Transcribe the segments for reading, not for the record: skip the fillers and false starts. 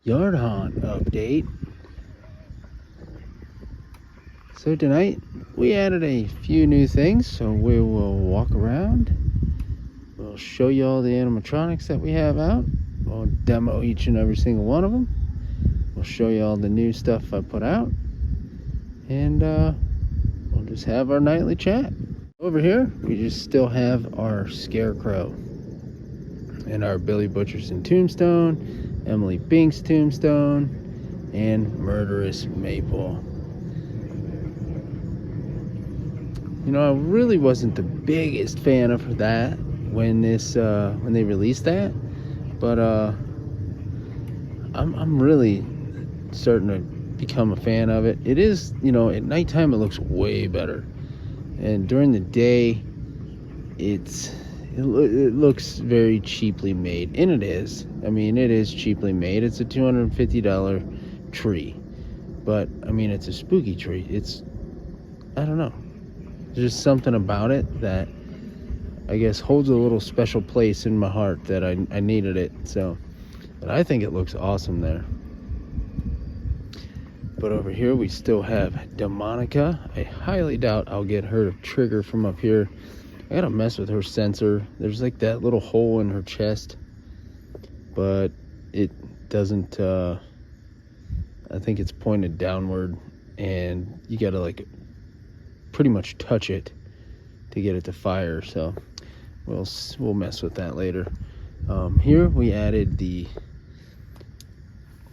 yard haunt update. So tonight we added a few new things, so we will walk around. We'll show you all the animatronics that we have out. We'll demo each and every single one of them. We'll show you all the new stuff I put out, and we'll just have our nightly chat. Over here we just still have our Scarecrow and our Billy Butcherson tombstone, Emily Binks tombstone, and Murderous Maple. You know, I really wasn't the biggest fan of that when they released that, but I'm really starting to become a fan of it. It is, you know, at nighttime it looks way better, and during the day it looks very cheaply made, and it is. I mean, it is cheaply made. It's a $250 tree, but I mean, it's a spooky tree. I don't know, there's just something about it that I guess holds a little special place in my heart that I needed it. So, but I think it looks awesome there. But over here we still have Demonica. I highly doubt I'll get her to trigger from up here. I gotta mess with her sensor. There's like that little hole in her chest, but it doesn't, I think it's pointed downward, and you gotta like pretty much touch it to get it to fire. So we'll mess with that later. Here we added the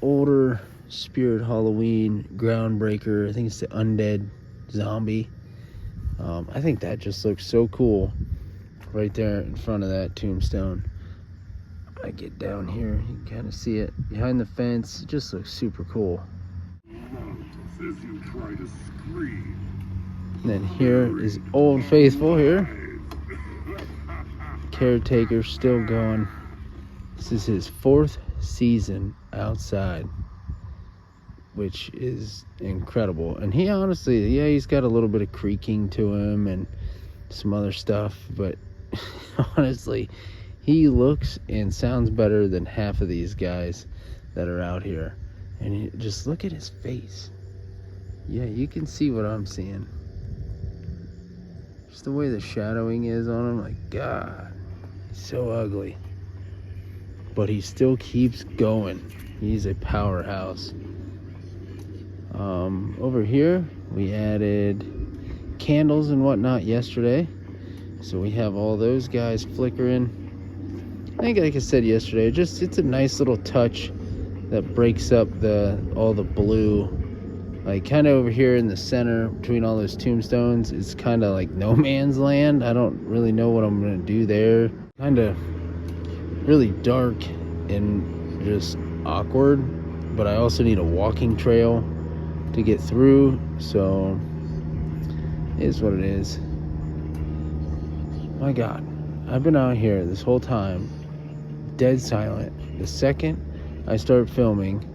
older Spirit Halloween Groundbreaker. I think it's the Undead Zombie. I think that just looks so cool right there in front of that tombstone. I get down here, you can kind of see it behind the fence. It just looks super cool. And then here is Old Faithful here. Caretaker still going. This is his 4th season outside, which is incredible. And he honestly, yeah, he's got a little bit of creaking to him and some other stuff, but honestly, he looks and sounds better than half of these guys that are out here. And just look at his face. Yeah, you can see what I'm seeing. Just the way the shadowing is on him, like, God, he's so ugly. But he still keeps going. He's a powerhouse. Over here we added candles and whatnot yesterday, so we have all those guys flickering. I think, like I said yesterday, it's a nice little touch that breaks up all the blue, like kind of over here in the center between all those tombstones. It's kind of like no man's land. I don't really know what I'm gonna do there. Kind of really dark and just awkward, but I also need a walking trail to get through, so it is what it is. My God, I've been out here this whole time dead silent. The second I start filming,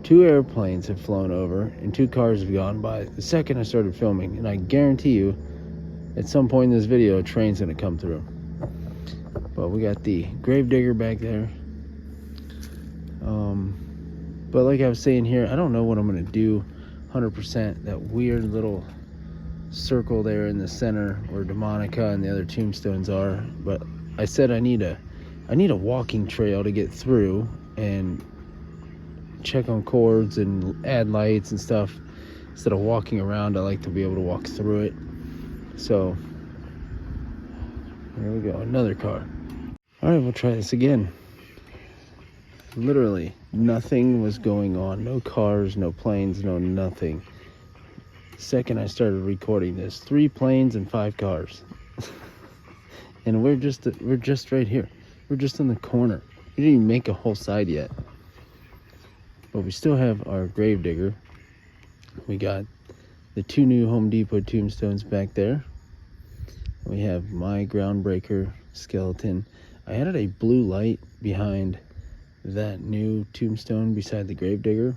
2 airplanes have flown over and 2 cars have gone by. The second I started filming, and I guarantee you at some point in this video a train's gonna come through. But we got the Gravedigger back there. But like I was saying here, I don't know what I'm going to do 100%. That weird little circle there in the center where Demonica and the other tombstones are. But I said I need a walking trail to get through and check on cords and add lights and stuff. Instead of walking around, I like to be able to walk through it. So there we go, another car. All right, we'll try this again. Literally nothing was going on. No cars, no planes, no nothing. The second I started recording this, 3 planes and 5 cars. And we're just right here. We're just in the corner. We didn't even make a whole side yet. But we still have our Gravedigger. We got the 2 new Home Depot tombstones back there. We have my Groundbreaker skeleton. I added a blue light behind that new tombstone beside the Gravedigger.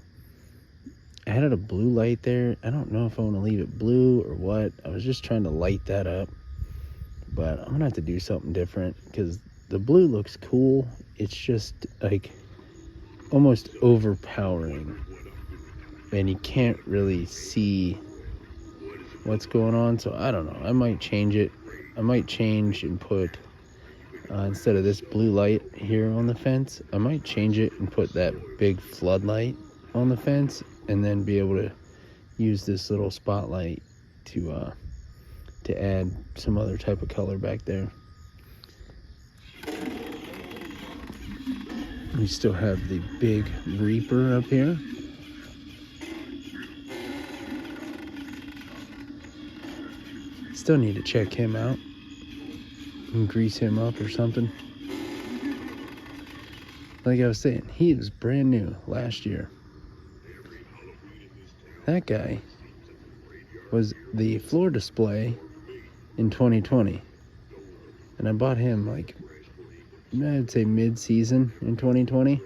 I added a blue light there. I don't know if I want to leave it blue or what. I was just trying to light that up, but I'm gonna have to do something different because the blue looks cool. It's just like almost overpowering, and you can't really see what's going on. So I don't know, I might change it. I might change and put instead of this blue light here on the fence, I might change it and put that big floodlight on the fence, and then be able to use this little spotlight to add some other type of color back there. We still have the big Reaper up here. Still need to check him out and grease him up or something. Like I was saying, he was brand new last year. That guy was the floor display in 2020. And I bought him like, I'd say mid-season in 2020.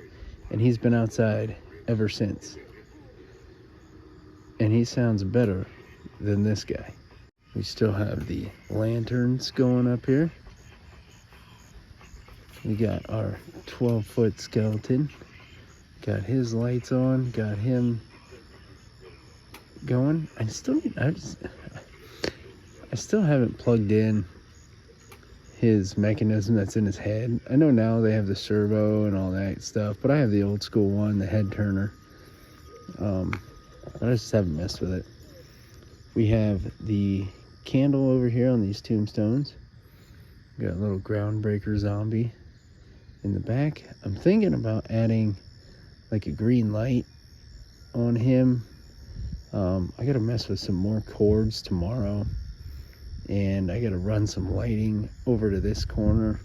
And he's been outside ever since. And he sounds better than this guy. We still have the lanterns going up here. We got our 12-foot skeleton. Got his lights on. Got him going. I still haven't plugged in his mechanism that's in his head. I know now they have the servo and all that stuff, but I have the old school one, the head turner. I just haven't messed with it. We have the candle over here on these tombstones. We got a little groundbreaker zombie in the back. I'm thinking about adding like a green light on him. I gotta mess with some more cords tomorrow, and I gotta run some lighting over to this corner,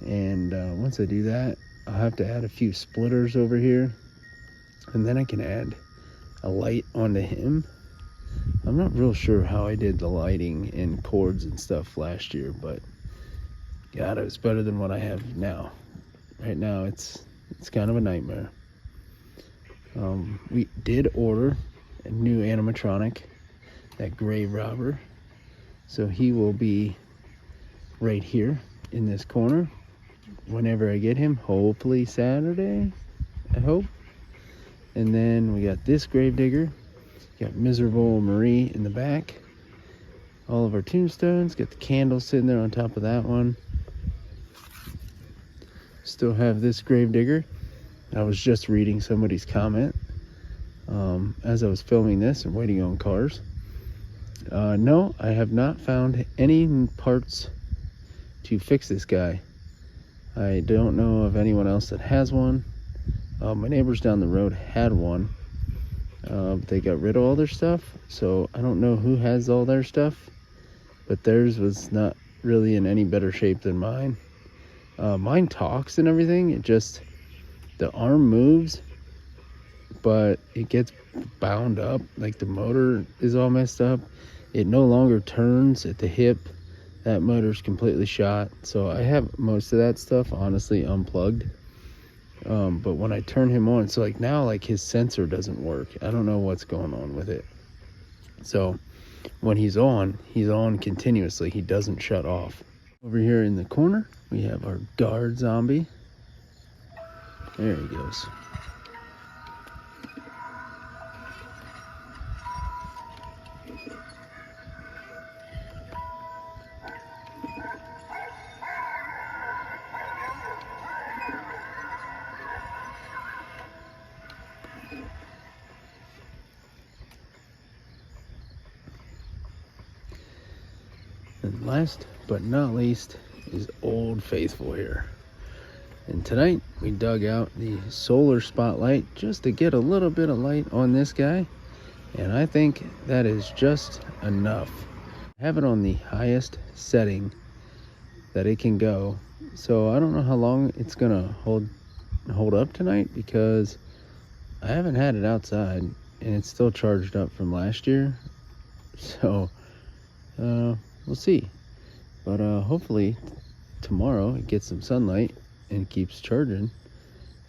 and once I do that, I'll have to add a few splitters over here, and then I can add a light onto him. I'm not real sure how I did the lighting and cords and stuff last year, but God, it was better than what I have now. Right now it's kind of a nightmare. We did order a new animatronic, that grave robber, so he will be right here in this corner whenever I get him, hopefully Saturday, I hope. And then we got this gravedigger, got Miserable Marie in the back, all of our tombstones, got the candle sitting there on top of that one. Still have this gravedigger. I was just reading somebody's comment as I was filming this and waiting on cars. No, I have not found any parts to fix this guy. I don't know of anyone else that has one. My neighbors down the road had one. They got rid of all their stuff, so I don't know who has all their stuff, but theirs was not really in any better shape than mine. Mine talks and everything. It just, the arm moves, but it gets bound up, like the motor is all messed up. It no longer turns at the hip. That motor's completely shot. So I have most of that stuff honestly unplugged. But when I turn him on, so like now, like his sensor doesn't work. I don't know what's going on with it. So when he's on continuously. He doesn't shut off. Over here in the corner, we have our guard zombie. There he goes. And last but not least is Old Faithful here. And tonight we dug out the solar spotlight just to get a little bit of light on this guy. And I think that is just enough. I have it on the highest setting that it can go. So I don't know how long it's gonna hold up tonight, because I haven't had it outside and it's still charged up from last year. So we'll see. But hopefully tomorrow it gets some sunlight and keeps charging,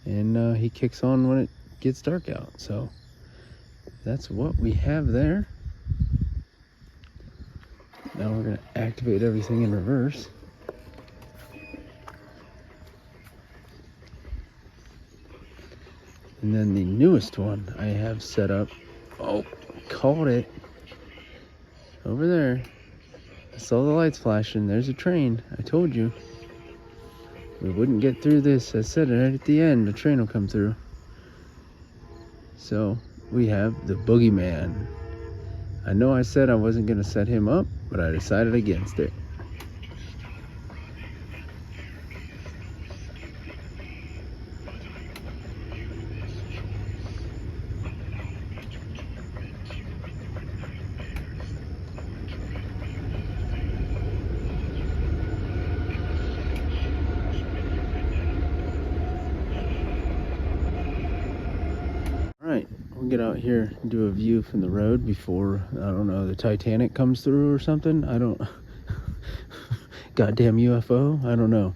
and he kicks on when it gets dark out. So that's what we have there. Now we're going to activate everything in reverse. And then the newest one I have set up. Oh, caught it. Over there. I saw the lights flashing. There's a train. I told you. We wouldn't get through this. I said it right at the end. The train will come through. So, we have the Boogeyman. I know I said I wasn't going to set him up, but I decided against it. Alright, we'll get out here and do a view from the road before, I don't know, the Titanic comes through or something. I don't... Goddamn UFO? I don't know.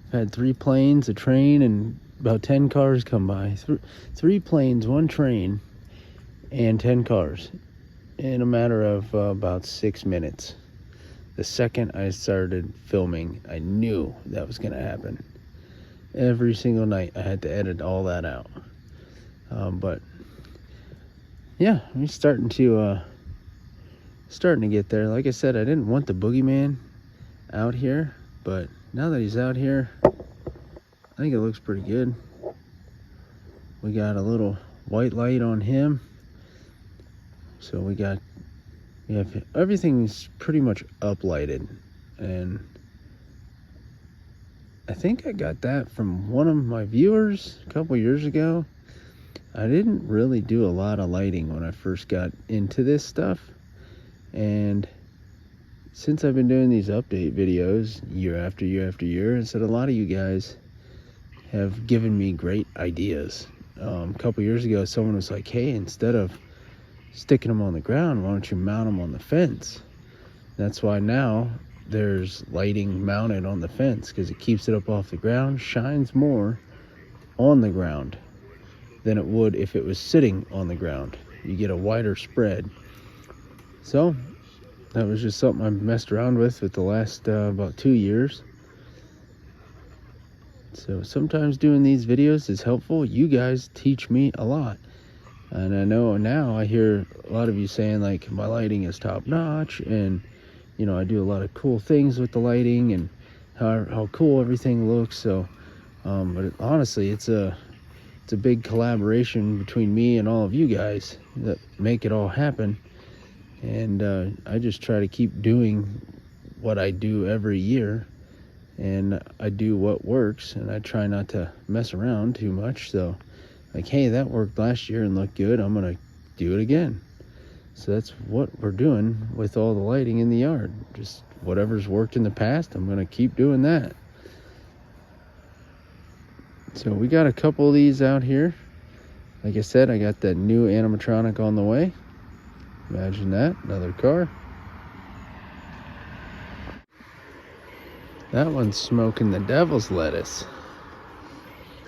I've had 3 planes, a train, and about 10 cars come by. 3 planes, 1 train, and 10 cars in a matter of about 6 minutes. The second I started filming, I knew that was going to happen. Every single night I had to edit all that out. But yeah, I'm starting to get there. Like I said, I didn't want the Boogeyman out here, but now that he's out here, I think it looks pretty good. We got a little white light on him, so we have everything's pretty much uplighted, and I think I got that from one of my viewers a couple years ago. I didn't really do a lot of lighting when I first got into this stuff, and since I've been doing these update videos year after year after year, and said a lot of you guys have given me great ideas. A couple years ago, someone was like, hey, instead of sticking them on the ground, why don't you mount them on the fence? That's why now there's lighting mounted on the fence, because it keeps it up off the ground, shines more on the ground than it would if it was sitting on the ground. You get a wider spread. So that was just something I messed around with the last about 2 years. So sometimes doing these videos is helpful. You guys teach me a lot, and I know now I hear a lot of you saying like my lighting is top notch, and you know I do a lot of cool things with the lighting and how cool everything looks. So but honestly, it's a big collaboration between me and all of you guys that make it all happen. And I just try to keep doing what I do every year, and I do what works, and I try not to mess around too much. So like, hey, that worked last year and looked good, I'm gonna do it again. So that's what we're doing with all the lighting in the yard. Just whatever's worked in the past, I'm gonna keep doing that. So we got a couple of these out here. Like I said, I got that new animatronic on the way. Imagine that, another car. That one's smoking the devil's lettuce.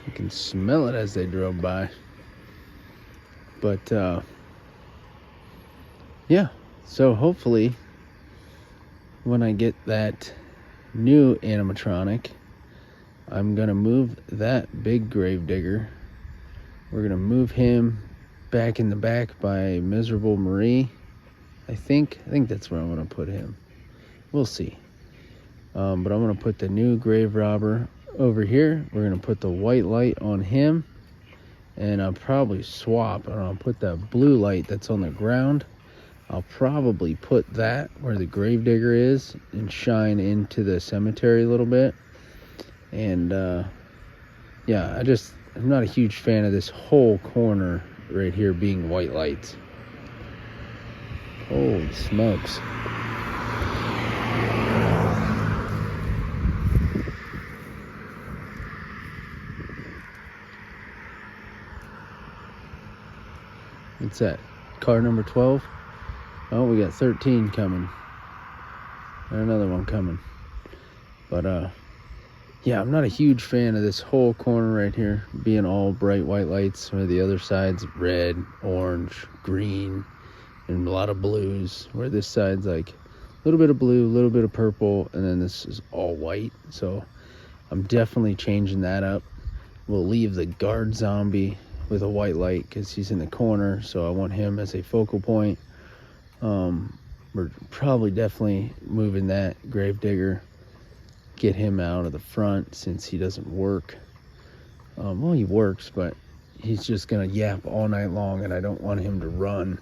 You can smell it as they drove by. But yeah, so hopefully when I get that new animatronic, I'm gonna move that big gravedigger. We're gonna move him back in the back by Miserable Marie. I think that's where I'm gonna put him. We'll see. But I'm gonna put the new grave robber over here. We're gonna put the white light on him, and I'll probably swap, and I'll put that blue light that's on the ground. I'll probably put that where the gravedigger is and shine into the cemetery a little bit. And yeah, I'm not a huge fan of this whole corner right here being white lights. Holy smokes. What's that? Car number 12? Oh, we got 13 coming. And another one coming. But yeah, I'm not a huge fan of this whole corner right here being all bright white lights, where the other side's red, orange, green, and a lot of blues, where this side's like a little bit of blue, a little bit of purple, and then this is all white. So I'm definitely changing that up. We'll leave the guard zombie with a white light because he's in the corner, so I want him as a focal point. We're probably definitely moving that Gravedigger, get him out of the front since he doesn't work. Well, he works, but he's just gonna yap all night long, and I don't want him to run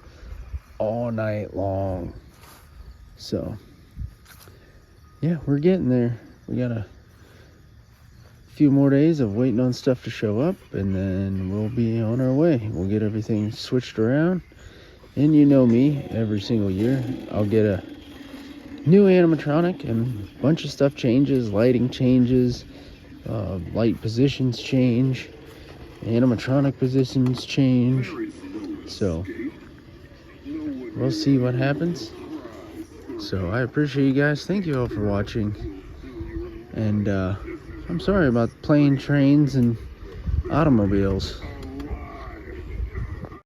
all night long. So yeah, we're getting there. We got a few more days of waiting on stuff to show up, and then we'll be on our way. We'll get everything switched around. And you know me, every single year I'll get a new animatronic, and a bunch of stuff changes. Lighting changes, light positions change, animatronic positions change. So we'll see what happens. So I appreciate you guys. Thank you all for watching. And I'm sorry about plane, trains, and automobiles.